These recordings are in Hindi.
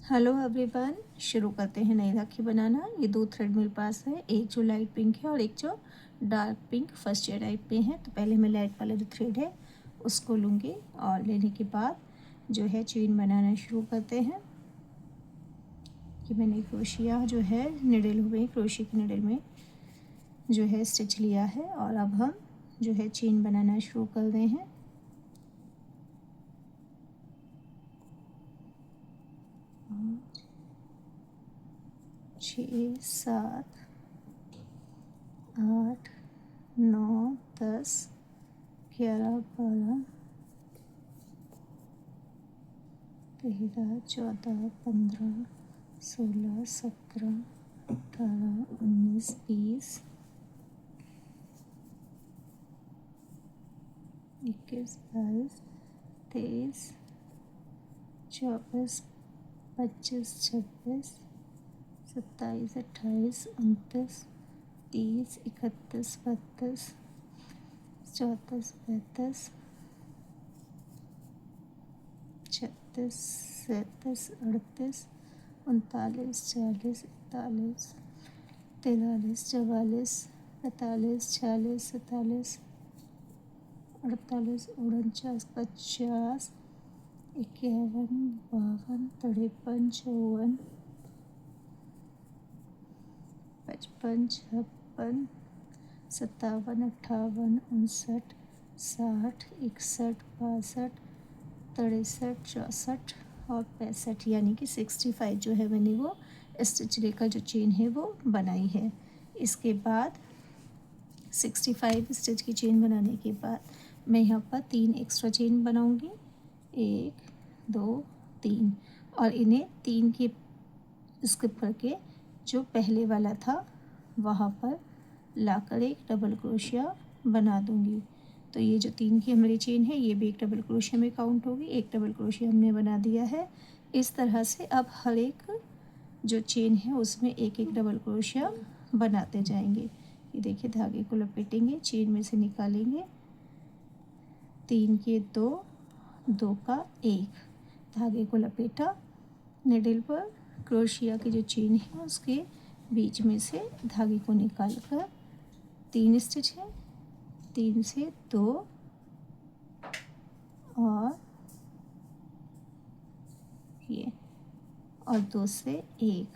हेलो एवरीवन, शुरू करते हैं नई राखी बनाना। ये दो थ्रेड मेरे पास है, एक जो लाइट पिंक है और एक जो dark pink first year type में है। तो पहले मैं लाइट वाला जो थ्रेड है उसको लूँगी और लेने के बाद जो है चेन बनाना शुरू करते हैं। कि मैंने क्रोशिया जो है निडल में क्रोशिया की निडल में जो है स्टिच लिया है और अब हम जो है चेन बनाना शुरू कर रहे हैं। 6 7 8 9 10 11 12 13 14 15 16 17 18 19 20 21 22 23 24 25 26 27 28 29 30 31 32 34 35 36 37 38 39 40 41 43 44 45 46 47 48 49 50 51 52 53 54 55 56 57 58 59 60 61 62 63 64 और 65 यानी कि 65 जो है मैंने वो स्टिच लेकर जो चेन है वो बनाई है। इसके बाद 65 स्टिच की चेन बनाने के बाद मैं यहाँ पर 3 एक्स्ट्रा चेन बनाऊंगी, 1 2 3, और इन्हें 3 के स्किप करके जो पहले वाला था वहाँ पर लाकर एक डबल क्रोशिया बना दूंगी। तो ये जो 3 की हमारी चेन है ये भी एक डबल क्रोशिया में काउंट होगी। एक डबल क्रोशिया हमने बना दिया है। इस तरह से अब हर एक जो चेन है उसमें एक एक डबल क्रोशिया बनाते जाएंगे। ये देखिए, धागे को लपेटेंगे, चेन में से निकालेंगे, 3 के 2, 2 का 1, धागे को लपेटा, निडल पर क्रोशिया की जो चेन है उसके बीच में से धागे को निकाल कर 3 स्टिच है, 3 से 2 और ये, और 2 से 1,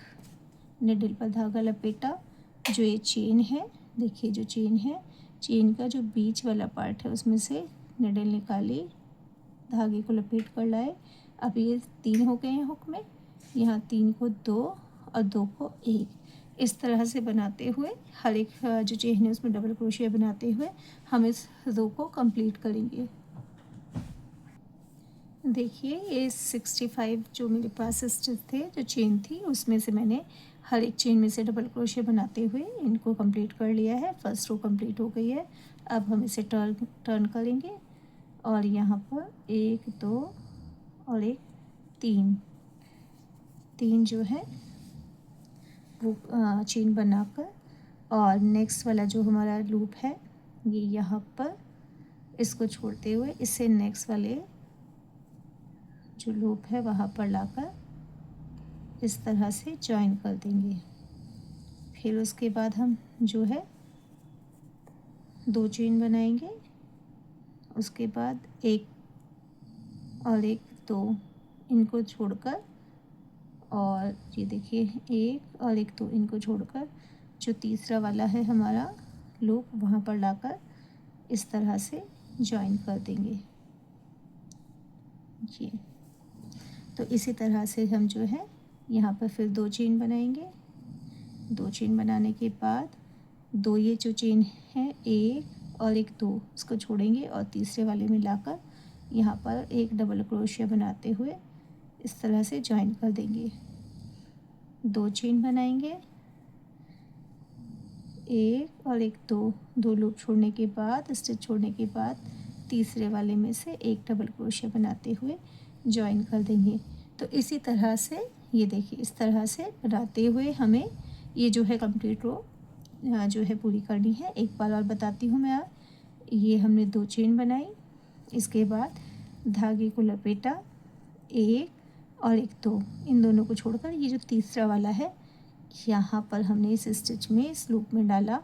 निडल पर धागा लपेटा। जो ये चेन है, देखिए जो चेन है, चेन का जो बीच वाला पार्ट है उसमें से निडल निकाली, धागे को लपेट कर लाए। अब ये 3 हो गए हैं हुक में, यहाँ 3 को 2 और 2 को 1, इस तरह से बनाते हुए हर एक जो चेन है उसमें डबल क्रोशिया बनाते हुए हम इस रो को कंप्लीट करेंगे। देखिए, ये 65 जो मेरे पास स्टिच थे, जो चेन थी, उसमें से मैंने हर एक चेन में से डबल क्रोशिया बनाते हुए इनको कंप्लीट कर लिया है। फर्स्ट रो कंप्लीट हो गई है। अब हम इसे टर्न करेंगे और यहाँ पर 1 2 और 1 3 3 जो है वो चेन बनाकर, और नेक्स्ट वाला जो हमारा लूप है ये यहाँ पर इसको छोड़ते हुए इसे नेक्स्ट वाले जो लूप है वहाँ पर लाकर इस तरह से जॉइन कर देंगे। फिर उसके बाद हम जो है 2 चेन बनाएंगे, उसके बाद 1 और 1 2 इनको छोड़कर, और ये देखिए 1 और 1 2 इनको छोड़कर जो तीसरा वाला है हमारा लूप वहाँ पर लाकर इस तरह से जॉइन कर देंगे। ये तो इसी तरह से हम जो है यहाँ पर फिर 2 चेन बनाएंगे। 2 चेन बनाने के बाद 2 ये जो चेन है 1 और 1 2 इसको छोड़ेंगे और तीसरे वाले में लाकर यहाँ पर एक डबल क्रोशिया बनाते हुए इस तरह से जॉइन कर देंगे। 2 चेन बनाएंगे, 1 और 1 2 लूप छोड़ने के बाद, स्टिच छोड़ने के बाद तीसरे वाले में से एक डबल क्रोशिया बनाते हुए जॉइन कर देंगे। तो इसी तरह से ये देखिए, इस तरह से बनाते हुए हमें ये जो है कंप्लीट रो जो है पूरी करनी है। एक बार और बताती हूँ मैं। ये हमने 2 चेन बनाई, इसके बाद धागे को लपेटा, 1 और एक 2, इन दोनों को छोड़कर ये जो तीसरा वाला है यहाँ पर हमने इस स्टिच में, इस लूप में डाला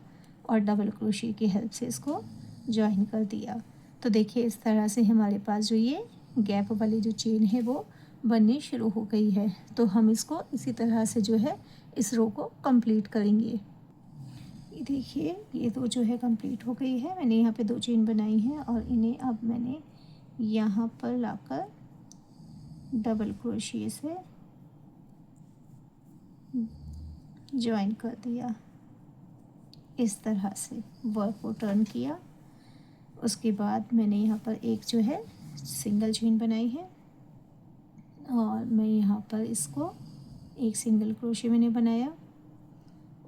और डबल क्रोशिया की हेल्प से इसको ज्वाइन कर दिया। तो देखिए इस तरह से हमारे पास जो ये गैप वाली जो चेन है वो बननी शुरू हो गई है। तो हम इसको इसी तरह से जो है इस रो को कंप्लीट करेंगे। ये देखिए ये तो जो है कंप्लीट हो गई है। मैंने यहाँ पे 2 चेन बनाई हैं और इन्हें अब मैंने यहाँ पर लाकर डबल क्रोशिया से ज्वाइन कर दिया। इस तरह से वर्क को टर्न किया। उसके बाद मैंने यहाँ पर एक जो है सिंगल चेन बनाई है और मैं यहाँ पर इसको एक सिंगल क्रोशिया मैंने बनाया।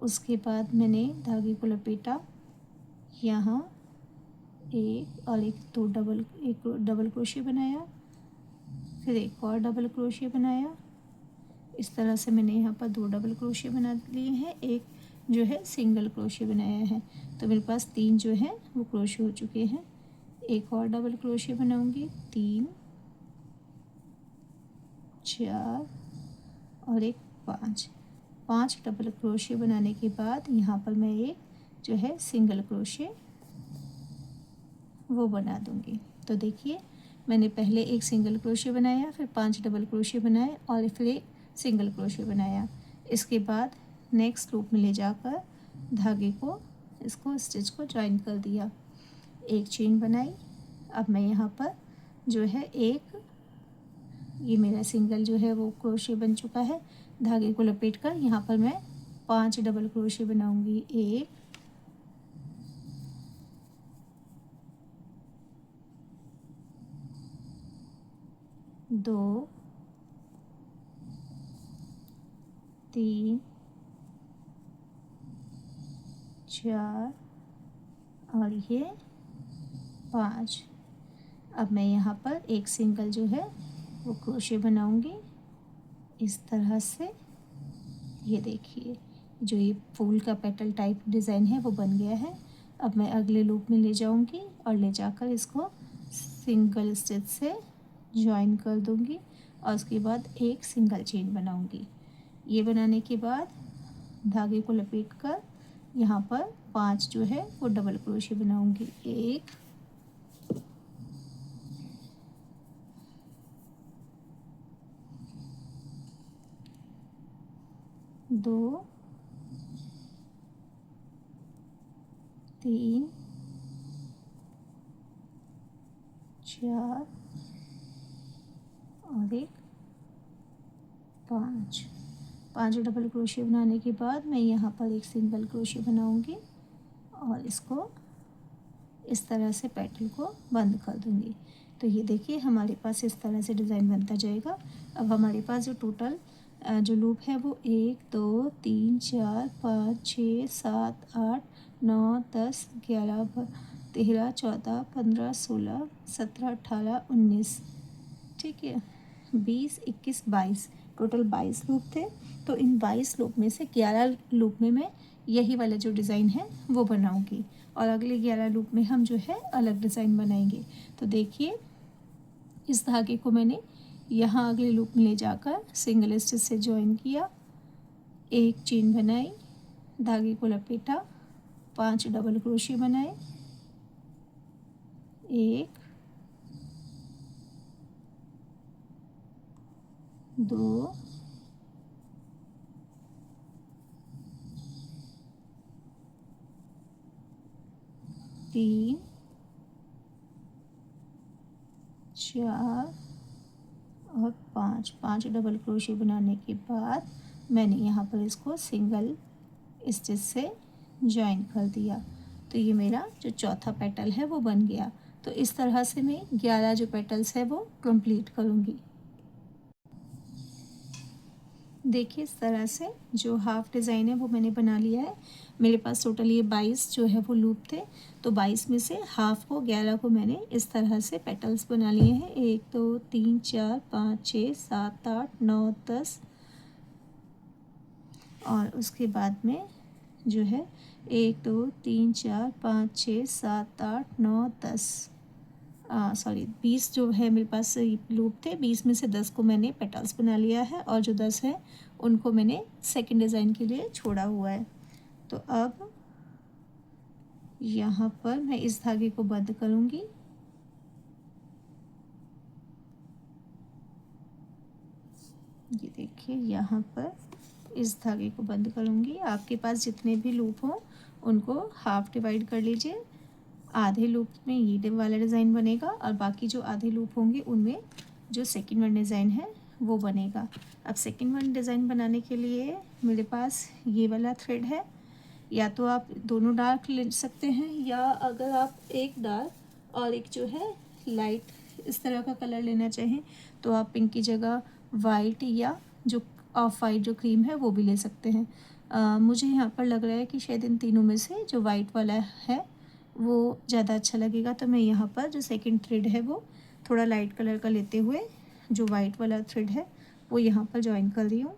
उसके बाद मैंने धागे को लपेटा, यहाँ एक और एक डबल क्रोशिया बनाया, फिर एक और डबल क्रोशिया बनाया। इस तरह से मैंने यहाँ पर 2 डबल क्रोशिया बना लिए हैं, एक जो है सिंगल क्रोशिया बनाया है। तो मेरे पास 3 जो है वो क्रोशिया हो चुके हैं। एक और डबल क्रोशिया बनाऊंगी, 3 4 और एक 5 डबल क्रोशिया बनाने के बाद यहाँ पर मैं एक जो है सिंगल क्रोशिया वो बना दूंगी। तो देखिए मैंने पहले एक सिंगल क्रोशिया बनाया, फिर 5 डबल क्रोशिया बनाए और फिर एक सिंगल क्रोशिया बनाया। इसके बाद नेक्स्ट लूप में ले जाकर धागे को, इसको स्टिच को ज्वाइन कर दिया। एक चेन बनाई। अब मैं यहाँ पर जो है एक, ये मेरा सिंगल जो है वो क्रोशिया बन चुका है। धागे को लपेट कर यहाँ पर मैं 5 डबल क्रोशिया बनाऊंगी। 1 2 3 4 और ये 5। अब मैं यहाँ पर एक सिंगल जो है वो क्रोशिया बनाऊंगी इस तरह से। ये देखिए जो ये फूल का पेटल टाइप डिज़ाइन है वो बन गया है। अब मैं अगले लूप में ले जाऊंगी और ले जाकर इसको सिंगल स्टिच से ज्वाइन कर दूंगी और उसके बाद एक सिंगल चेन बनाऊंगी। ये बनाने के बाद धागे को लपेट कर यहाँ पर 5 जो है वो डबल क्रोशिया बनाऊंगी। 1 2 3 4 और एक 5 डबल क्रोशिया बनाने के बाद मैं यहाँ पर एक सिंगल क्रोशिया बनाऊंगी और इसको इस तरह से पेटल को बंद कर दूंगी। तो ये देखिए हमारे पास इस तरह से डिज़ाइन बनता जाएगा। अब हमारे पास जो टोटल जो लूप है वो 1 2 3 4 5 6 7 8 9 10 11 13 14 15 16 17 18 19, ठीक है, 20 21 22, टोटल 22 लूप थे। तो इन 22 लूप में से 11 लूप में मैं यही वाला जो डिज़ाइन है वो बनाऊंगी और अगले 11 लूप में हम जो है अलग डिज़ाइन बनाएंगे। तो देखिए इस धागे को मैंने यहाँ अगले लूप में ले जाकर सिंगल स्टिच से ज्वाइन किया, एक चेन बनाई, धागे को लपेटा, 5 डबल क्रोशिया बनाए, 1 2 3 4 और 5 डबल क्रोशिया बनाने के बाद मैंने यहाँ पर इसको सिंगल स्टिच से ज्वाइन कर दिया। तो ये मेरा जो चौथा पेटल है वो बन गया। तो इस तरह से मैं 11 जो पेटल्स है वो कंप्लीट करूँगी। देखिए इस तरह से जो हाफ डिज़ाइन है वो मैंने बना लिया है। मेरे पास टोटल ये 22 जो है वो लूप थे। तो 22 में से हाफ को 11 को मैंने इस तरह से पेटल्स बना लिए हैं। 1 2 3 4 5 6 7 8 9 10 और उसके बाद में जो है 1 2 3 4 5 6 7 8 9 10। सॉरी 20 जो है मेरे पास लूप थे, 20 में से 10 को मैंने पेटल्स बना लिया है और जो 10 है उनको मैंने सेकंड डिज़ाइन के लिए छोड़ा हुआ है। तो अब यहाँ पर मैं इस धागे को बंद करूँगी। ये देखिए यहाँ पर इस धागे को बंद करूँगी। आपके पास जितने भी लूप हों उनको हाफ डिवाइड कर लीजिए। आधे लूप में ये वाला डिज़ाइन बनेगा और बाकी जो आधे लूप होंगे उनमें जो सेकंड वन डिज़ाइन है वो बनेगा। अब सेकंड वन डिज़ाइन बनाने के लिए मेरे पास ये वाला थ्रेड है। या तो आप दोनों डार्क ले सकते हैं, या अगर आप एक डार्क और एक जो है लाइट इस तरह का कलर लेना चाहें तो आप पिंक की जगह वाइट या जो ऑफ वाइट जो क्रीम है वो भी ले सकते हैं। मुझे यहाँ पर लग रहा है कि शायद इन तीनों में से जो वाइट वाला है वो ज़्यादा अच्छा लगेगा, तो मैं यहाँ पर जो सेकंड थ्रेड है वो थोड़ा लाइट कलर का लेते हुए जो वाइट वाला थ्रेड है वो यहाँ पर ज्वाइन कर रही हूँ।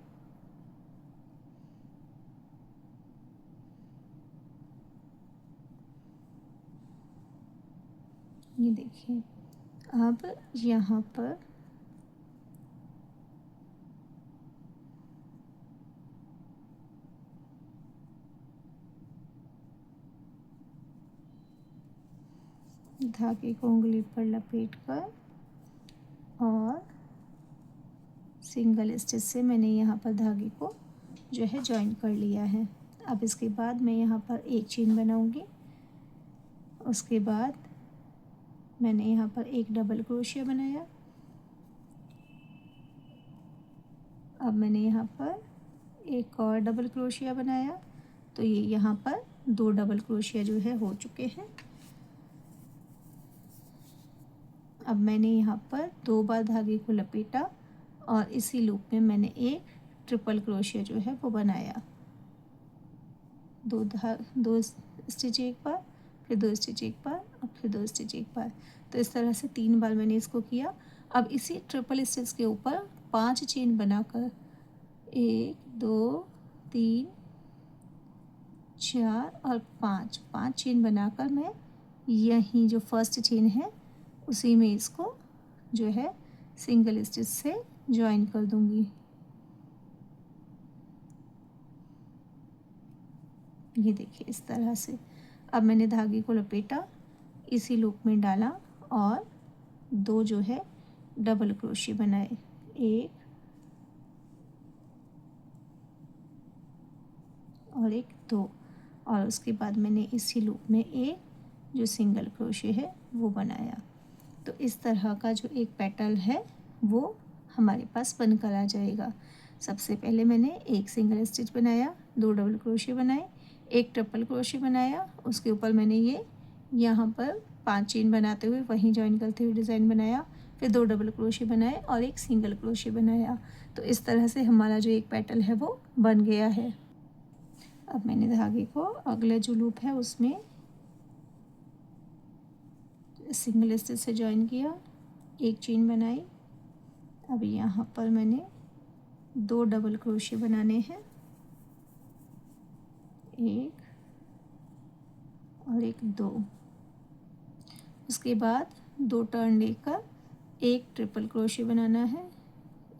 ये देखिए अब यहाँ पर धागे को उंगली पर लपेट कर और सिंगल स्टिच से मैंने यहाँ पर धागे को जो है ज्वाइन कर लिया है। अब इसके बाद मैं यहाँ पर एक चेन बनाऊंगी। उसके बाद मैंने यहाँ पर एक डबल क्रोशिया बनाया। अब मैंने यहाँ पर एक और डबल क्रोशिया बनाया, तो ये यहाँ पर 2 डबल क्रोशिया जो है हो चुके हैं। अब मैंने यहाँ पर 2 बार धागे को लपेटा और इसी लूप में मैंने एक ट्रिपल क्रोशिया जो है वो बनाया। 2 स्टिच एक बार, फिर 2 स्टिच एक बार और फिर 2 स्टिच एक बार, तो इस तरह से 3 बार मैंने इसको किया। अब इसी ट्रिपल स्टिच के ऊपर 5 चेन बनाकर 1 2 3 4 और 5 चेन बनाकर मैं यहीं जो फर्स्ट चेन है उसी में इसको जो है सिंगल स्टिच से ज्वाइन कर दूंगी। ये देखिए इस तरह से। अब मैंने धागे को लपेटा, इसी लूप में डाला और 2 जो है डबल क्रोशिया बनाए, 1 और 1 2, और उसके बाद मैंने इसी लूप में एक जो सिंगल क्रोशिया है वो बनाया। तो इस तरह का जो एक पेटल है वो हमारे पास बनकर आ जाएगा। सबसे पहले मैंने एक सिंगल स्टिच बनाया, 2 डबल क्रोशिया बनाए, एक ट्रिपल क्रोशिया बनाया, उसके ऊपर मैंने ये यहाँ पर 5 चेन बनाते हुए वहीं ज्वाइन करते हुए डिज़ाइन बनाया, फिर 2 डबल क्रोशिया बनाए और एक सिंगल क्रोशिया बनाया। तो इस तरह से हमारा जो एक पेटल है वो बन गया है। अब मैंने धागे को अगला जो लूप है उसमें सिंगल स्टिच से ज्वाइन किया, एक चेन बनाई। अब यहाँ पर मैंने 2 डबल क्रोशिया बनाने हैं, 1 और 1 2। उसके बाद 2 टर्न लेकर एक ट्रिपल क्रोशिया बनाना है,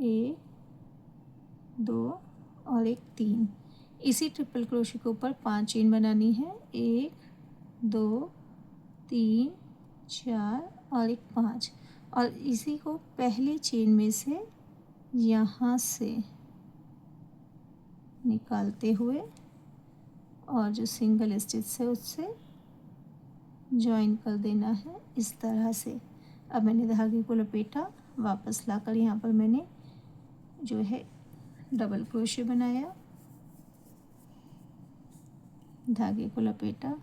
1 2 और 1 3। इसी ट्रिपल क्रोशिया के ऊपर 5 चेन बनानी है, 1 2 3 4 और 1 5, और इसी को पहली चेन में से यहाँ से निकालते हुए और जो सिंगल स्टिच है उससे ज्वाइन कर देना है इस तरह से। अब मैंने धागे को लपेटा, वापस लाकर यहाँ पर मैंने जो है डबल क्रोशिया बनाया, धागे को लपेटा,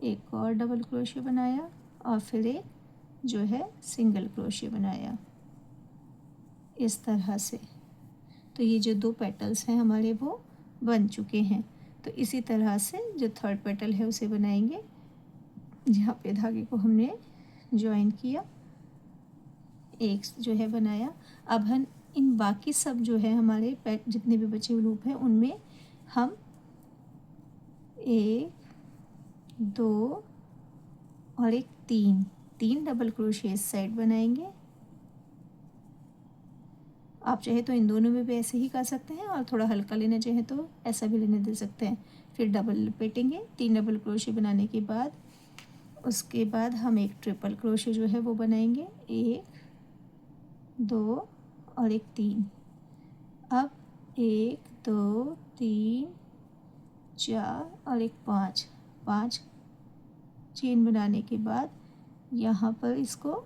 एक और डबल क्रोशिया बनाया और फिर एक जो है सिंगल क्रोशिया बनाया इस तरह से। तो ये जो 2 पेटल्स हैं हमारे वो बन चुके हैं। तो इसी तरह से जो थर्ड पेटल है उसे बनाएंगे, जहाँ पे धागे को हमने ज्वाइन किया, एक जो है बनाया। अब हम इन बाकी सब जो है हमारे जितने भी बचे हुए लूप हैं उनमें हम 1 2 और 1 3 3 डबल क्रोशिया इस साइड बनाएंगे। आप चाहे तो इन दोनों में भी ऐसे ही कर सकते हैं और थोड़ा हल्का लेना चाहे तो ऐसा भी लेने दे सकते हैं। फिर डबल लपेटेंगे। 3 डबल क्रोशिया बनाने के बाद उसके बाद हम एक ट्रिपल क्रोशिया जो है वो बनाएंगे, 1 2 और एक 3। अब 1 2 3 4 और एक 5 चेन बनाने के बाद यहाँ पर इसको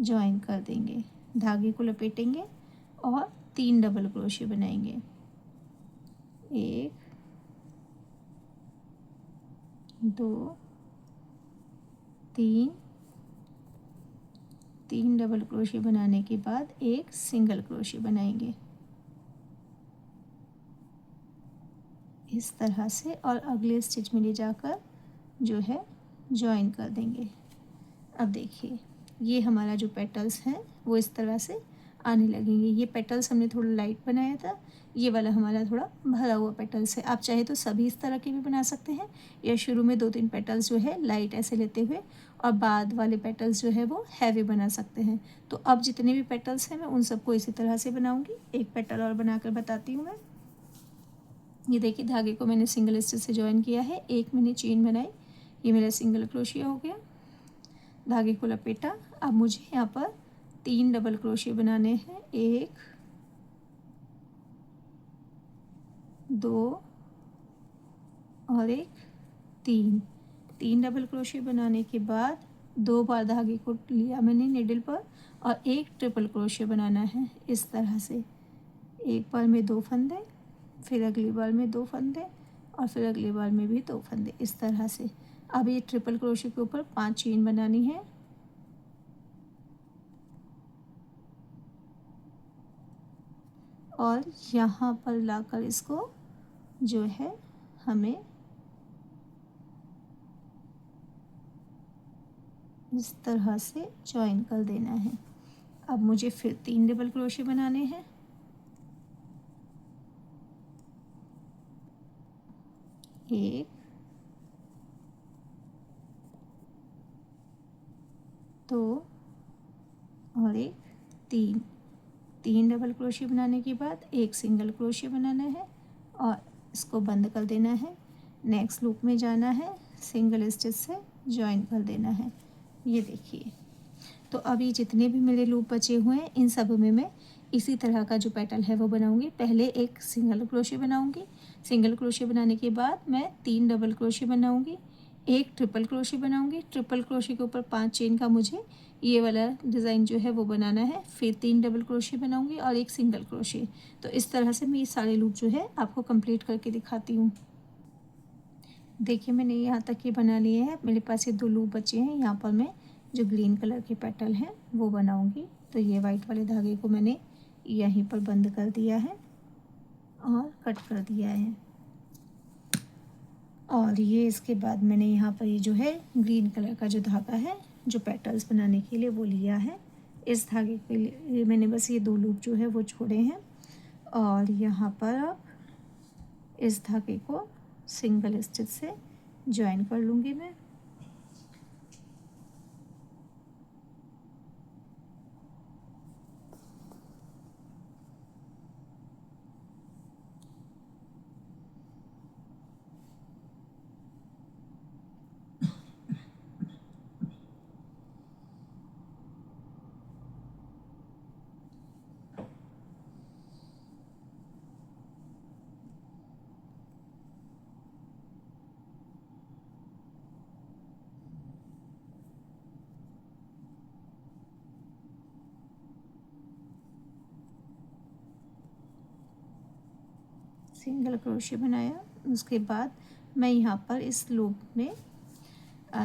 ज्वाइन कर देंगे, धागे को लपेटेंगे और 3 डबल क्रोशिया बनाएंगे, 1 2 3 3 डबल क्रोशिया बनाने के बाद एक सिंगल क्रोशिया बनाएंगे इस तरह से, और अगले स्टिच में ले जाकर जो है ज्वाइन कर देंगे। अब देखिए ये हमारा जो पेटल्स हैं वो इस तरह से आने लगेंगे। ये पेटल्स हमने थोड़ा लाइट बनाया था, ये वाला हमारा थोड़ा भरा हुआ पेटल्स है। आप चाहे तो सभी इस तरह के भी बना सकते हैं, या शुरू में 2-3 पेटल्स जो है लाइट ऐसे लेते हुए और बाद वाले पेटल्स जो है वो हैवी बना सकते हैं। तो अब जितने भी पेटल्स हैं मैं उन सबको इसी तरह से बनाऊंगी। एक पेटल और बनाकर बताती हूँ मैं। ये देखिए धागे को मैंने सिंगल स्टिच से ज्वाइन किया है, एक मैंने चेन बनाई, ये मेरा सिंगल क्रोशिया हो गया, धागे को लपेटा। अब मुझे यहाँ पर 3 डबल क्रोशिया बनाने हैं, 1 2 और एक 3 डबल क्रोशिया बनाने के बाद 2 बार धागे को लिया मैंने निडल पर और एक ट्रिपल क्रोशिया बनाना है इस तरह से। एक बार में 2 फंदे, फिर अगली बार में 2 फंदे और फिर अगली बार में भी 2 फंदे इस तरह से। अब ये ट्रिपल क्रोशिया के ऊपर 5 चेन बनानी है, और यहाँ पर लाकर इसको जो है हमें इस तरह से ज्वाइन कर देना है। अब मुझे फिर 3 डबल क्रोशिया बनाने हैं, 1 2 और एक 3 डबल क्रोशिया बनाने के बाद एक सिंगल क्रोशिया बनाना है और इसको बंद कर देना है। नेक्स्ट लूप में जाना है, सिंगल स्टिच से ज्वाइन कर देना है। ये देखिए, तो अभी जितने भी मेरे लूप बचे हुए हैं इन सब में मैं इसी तरह का जो पैटर्न है वो बनाऊंगी। पहले एक सिंगल क्रोशिया बनाऊंगी, सिंगल क्रोशिया बनाने के बाद मैं 3 डबल क्रोशिया बनाऊंगी, एक ट्रिपल क्रोशिया बनाऊंगी, ट्रिपल क्रोशिया के ऊपर 5 चेन का मुझे ये वाला डिज़ाइन जो है वो बनाना है, फिर 3 डबल क्रोशिया बनाऊंगी और एक सिंगल क्रोशिया। तो इस तरह से मैं ये सारे लूप जो है आपको कंप्लीट करके दिखाती हूँ। देखिए मैंने यहाँ तक ये बना लिए हैं, मेरे पास ये 2 लूप बचे हैं। यहाँ पर मैं जो ग्रीन कलर के पेटल हैं वो बनाऊंगी। तो ये वाइट वाले धागे को मैंने यहीं पर बंद कर दिया है और कट कर दिया है, और ये इसके बाद मैंने यहाँ पर ये जो है ग्रीन कलर का जो धागा है जो पेटल्स बनाने के लिए वो लिया है। इस धागे के लिए मैंने बस ये 2 लूप जो है वो छोड़े हैं, और यहाँ पर अब इस धागे को सिंगल स्टिच से ज्वाइन कर लूँगी मैं। सिंगल क्रोशिया बनाया, उसके बाद मैं यहाँ पर इस लूप में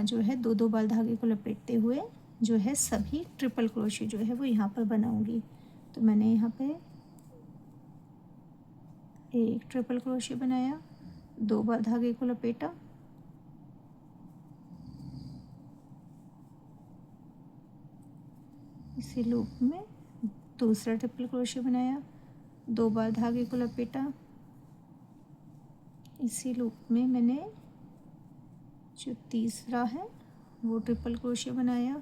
जो है 2-2 बार धागे को लपेटते हुए जो है सभी ट्रिपल क्रोशिया जो है वो यहाँ पर बनाऊंगी। तो मैंने यहाँ पे एक ट्रिपल क्रोशिया बनाया, 2 बार धागे को लपेटा, इसी लूप में दूसरा ट्रिपल क्रोशिया बनाया, 2 बार धागे को लपेटा, इसी लूप में मैंने जो तीसरा है वो ट्रिपल क्रोशिया बनाया,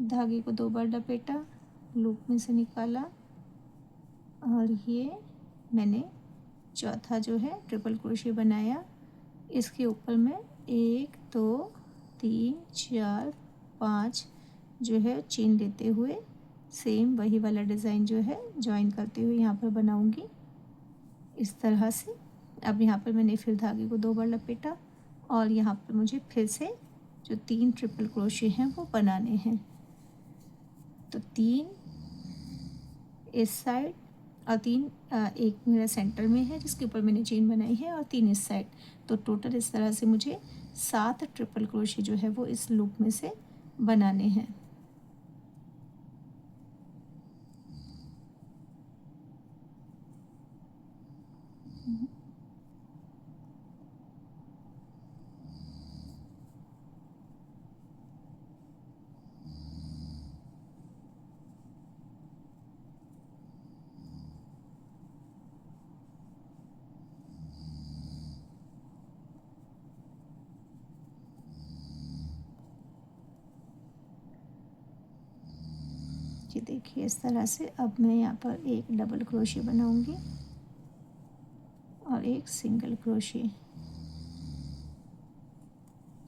धागे को 2 बार लपेटा, लूप में से निकाला और ये मैंने चौथा जो है ट्रिपल क्रोशिया बनाया। इसके ऊपर मैं 1 2 3 4 5 जो है चेन लेते हुए सेम वही वाला डिज़ाइन जो है जॉइन करते हुए यहाँ पर बनाऊँगी इस तरह से। अब यहाँ पर मैंने फिर धागे को 2 बार लपेटा और यहाँ पर मुझे फिर से जो 3 ट्रिपल क्रोशिया हैं वो बनाने हैं। तो 3 इस साइड और 3 एक मेरा सेंटर में है जिसके ऊपर मैंने चेन बनाई है और 3 इस साइड। तो टोटल इस तरह से मुझे 7 ट्रिपल क्रोशिया जो है वो इस लूप में से बनाने हैं। ये देखिए इस तरह से। अब मैं यहाँ पर एक डबल क्रोशिया बनाऊंगी और एक सिंगल क्रोशिया।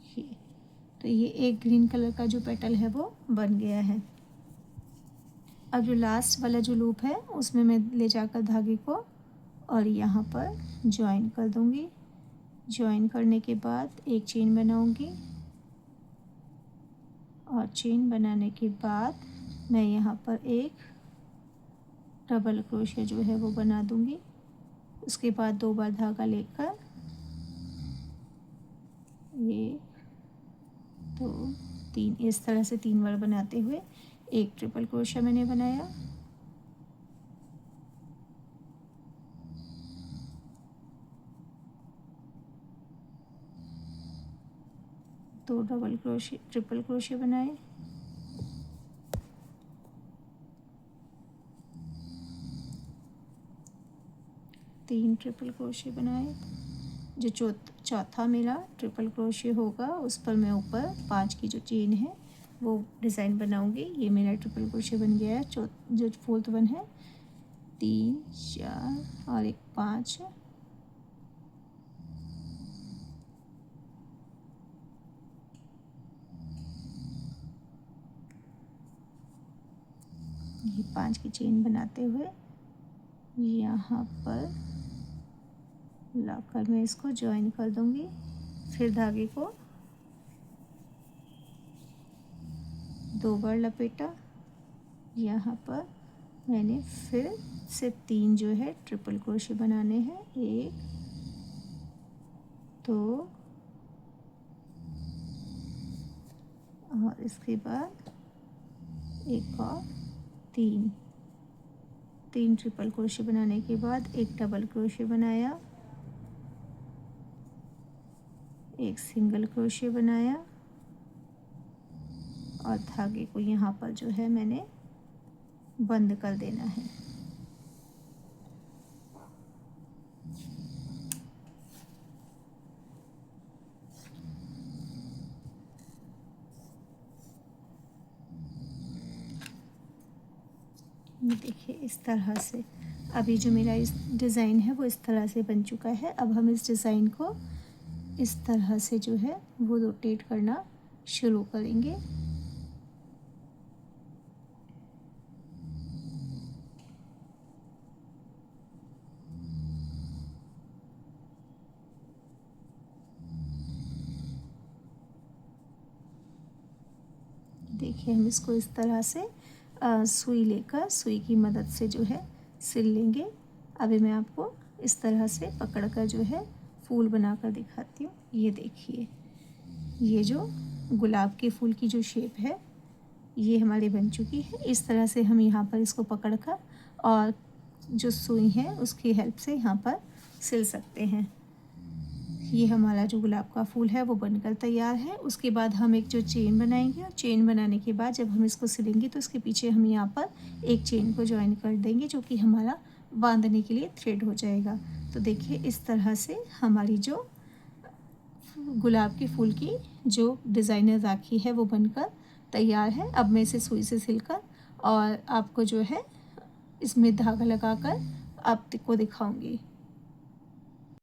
ये तो ये एक ग्रीन कलर का जो पेटल है वो बन गया है। अब जो लास्ट वाला जो लूप है उसमें मैं ले जाकर धागे को और यहाँ पर जॉइन कर दूंगी। जॉइन करने के बाद एक चेन बनाऊंगी और चेन बनाने के बाद मैं यहाँ पर एक डबल क्रोशिया जो है वो बना दूंगी। उसके बाद 2 बार धागा लेकर 1 2 3 इस तरह से 3 बार बनाते हुए एक ट्रिपल क्रोशिया मैंने बनाया। दो डबल क्रोशिया ट्रिपल क्रोशिया बनाए, तीन ट्रिपल क्रोशिया बनाए। जो चौथा मेरा ट्रिपल क्रोशिया होगा उस पर मैं ऊपर 5 की जो चेन है वो डिज़ाइन बनाऊंगी। ये मेरा ट्रिपल क्रोशिया बन गया है। जो फोर्थ वन है 3 4 और एक 5। ये 5 की चेन बनाते हुए यहाँ पर लाकर मैं इसको जॉइन कर दूंगी। फिर धागे को 2 बार लपेटा। यहाँ पर मैंने फिर से 3 जो है ट्रिपल क्रोशिया बनाने हैं। 1 2 और इसके बाद एक और 3 ट्रिपल क्रोशिया बनाने के बाद एक डबल क्रोशिया बनाया, एक सिंगल क्रोशिया बनाया और धागे को यहाँ पर जो है मैंने बंद कर देना है। ये देखिए इस तरह से। अभी जो मेरा इस डिज़ाइन है वो इस तरह से बन चुका है। अब हम इस डिज़ाइन को इस तरह से जो है वो रोटेट करना शुरू करेंगे। देखिए हम इसको इस तरह से सुई लेकर सुई की मदद से जो है सिल लेंगे। अभी मैं आपको इस तरह से पकड़कर जो है फूल बनाकर दिखाती हूँ। ये देखिए ये जो गुलाब के फूल की जो शेप है ये हमारी बन चुकी है। इस तरह से हम यहाँ पर इसको पकड़कर और जो सुई है उसकी हेल्प से यहाँ पर सिल सकते हैं। ये हमारा जो गुलाब का फूल है वो बनकर तैयार है। उसके बाद हम एक जो चेन बनाएंगे और चेन बनाने के बाद जब हम इसको सिलेंगे तो इसके पीछे हम यहाँ पर एक चेन को ज्वाइन कर देंगे जो कि हमारा बांधने के लिए थ्रेड हो जाएगा। तो देखिए इस तरह से हमारी जो गुलाब के फूल की जो डिज़ाइनर राखी है वो बनकर तैयार है। अब मैं इसे सुई से सिलकर और आपको जो है इसमें धागा लगाकर आपको दिखाऊंगी।